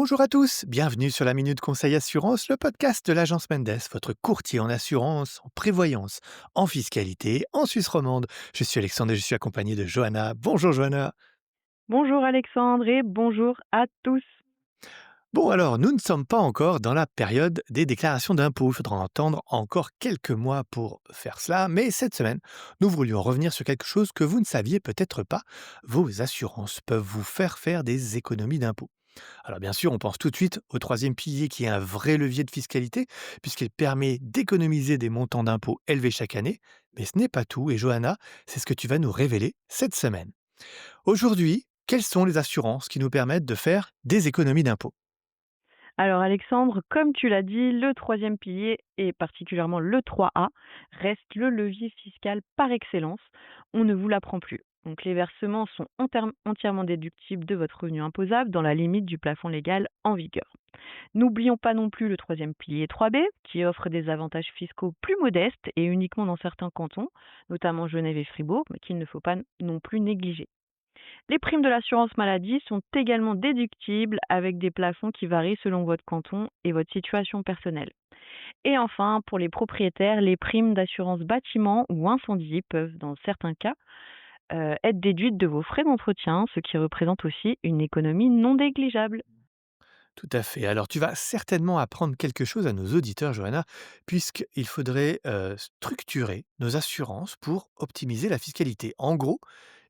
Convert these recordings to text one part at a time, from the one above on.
Bonjour à tous, bienvenue sur la Minute Conseil Assurance, le podcast de l'agence Mendes, votre courtier en assurance, en prévoyance, en fiscalité, en Suisse romande. Je suis Alexandre et je suis accompagné de Johanna. Bonjour Johanna. Bonjour Alexandre et bonjour à tous. Bon alors, nous ne sommes pas encore dans la période des déclarations d'impôts. Il faudra attendre encore quelques mois pour faire cela, mais cette semaine, nous voulions revenir sur quelque chose que vous ne saviez peut-être pas. Vos assurances peuvent vous faire des économies d'impôts. Alors bien sûr, on pense tout de suite au troisième pilier qui est un vrai levier de fiscalité, puisqu'il permet d'économiser des montants d'impôts élevés chaque année. Mais ce n'est pas tout, et Johanna, c'est ce que tu vas nous révéler cette semaine. Aujourd'hui, quelles sont les assurances qui nous permettent de faire des économies d'impôts? Alors Alexandre, comme tu l'as dit, le troisième pilier et particulièrement le 3A reste le levier fiscal par excellence. On ne vous l'apprend plus. Donc les versements sont entièrement déductibles de votre revenu imposable dans la limite du plafond légal en vigueur. N'oublions pas non plus le troisième pilier 3B qui offre des avantages fiscaux plus modestes et uniquement dans certains cantons, notamment Genève et Fribourg, mais qu'il ne faut pas non plus négliger. Les primes de l'assurance maladie sont également déductibles avec des plafonds qui varient selon votre canton et votre situation personnelle. Et enfin, pour les propriétaires, les primes d'assurance bâtiment ou incendie peuvent, dans certains cas, être déduites de vos frais d'entretien, ce qui représente aussi une économie non négligeable. Tout à fait. Alors tu vas certainement apprendre quelque chose à nos auditeurs, Johanna, puisqu'il faudrait structurer nos assurances pour optimiser la fiscalité. En gros,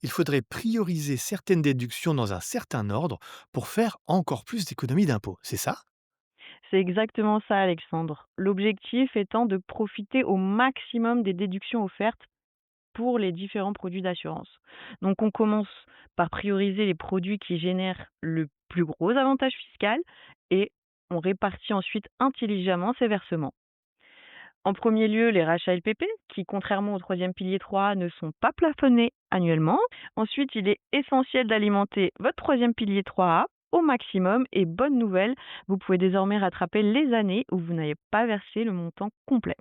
il faudrait prioriser certaines déductions dans un certain ordre pour faire encore plus d'économies d'impôts. C'est ça? C'est exactement ça, Alexandre. L'objectif étant de profiter au maximum des déductions offertes pour les différents produits d'assurance. Donc on commence par prioriser les produits qui génèrent le plus gros avantage fiscal et on répartit ensuite intelligemment ces versements. En premier lieu, les rachats LPP, qui contrairement au troisième pilier 3 ne sont pas plafonnés annuellement. Ensuite, il est essentiel d'alimenter votre troisième pilier 3A au maximum et bonne nouvelle, vous pouvez désormais rattraper les années où vous n'avez pas versé le montant complet.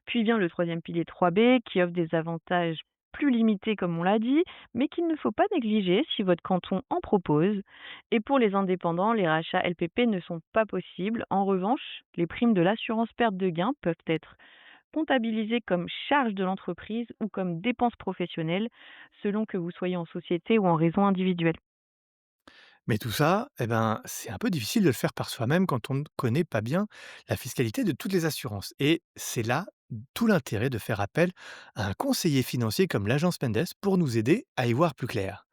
Puis vient le troisième pilier 3B qui offre des avantages plus limités comme on l'a dit, mais qu'il ne faut pas négliger si votre canton en propose. Et pour les indépendants, les rachats LPP ne sont pas possibles. En revanche, les primes de l'assurance perte de gain peuvent être comptabilisées comme charge de l'entreprise ou comme dépenses professionnelles, selon que vous soyez en société ou en raison individuelle. Mais tout ça, eh ben, c'est un peu difficile de le faire par soi-même quand on ne connaît pas bien la fiscalité de toutes les assurances. Et c'est là tout l'intérêt de faire appel à un conseiller financier comme l'agence Mendes pour nous aider à y voir plus clair.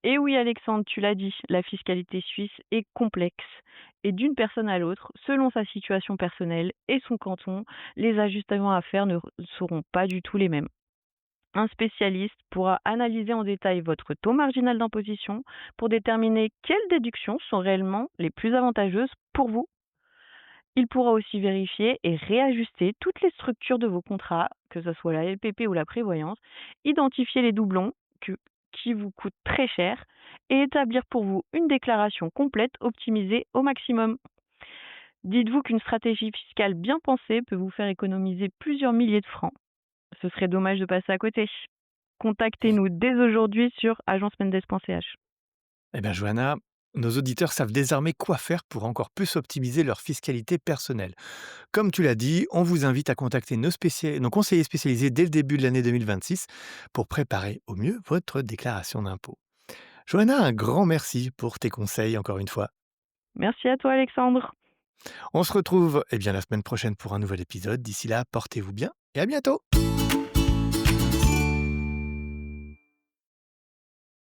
Et oui, Alexandre, tu l'as dit, la fiscalité suisse est complexe. Et d'une personne à l'autre, selon sa situation personnelle et son canton, les ajustements à faire ne seront pas du tout les mêmes. Un spécialiste pourra analyser en détail votre taux marginal d'imposition pour déterminer quelles déductions sont réellement les plus avantageuses pour vous. Il pourra aussi vérifier et réajuster toutes les structures de vos contrats, que ce soit la LPP ou la prévoyance, identifier les doublons qui vous coûtent très cher et établir pour vous une déclaration complète optimisée au maximum. Dites-vous qu'une stratégie fiscale bien pensée peut vous faire économiser plusieurs milliers de francs. Ce serait dommage de passer à côté. Contactez-nous dès aujourd'hui sur agencemendes.ch. Eh bien, Johanna, nos auditeurs savent désormais quoi faire pour encore plus optimiser leur fiscalité personnelle. Comme tu l'as dit, on vous invite à contacter nos conseillers spécialisés dès le début de l'année 2026 pour préparer au mieux votre déclaration d'impôt. Johanna, un grand merci pour tes conseils encore une fois. Merci à toi Alexandre. On se retrouve la semaine prochaine pour un nouvel épisode. D'ici là, portez-vous bien et à bientôt.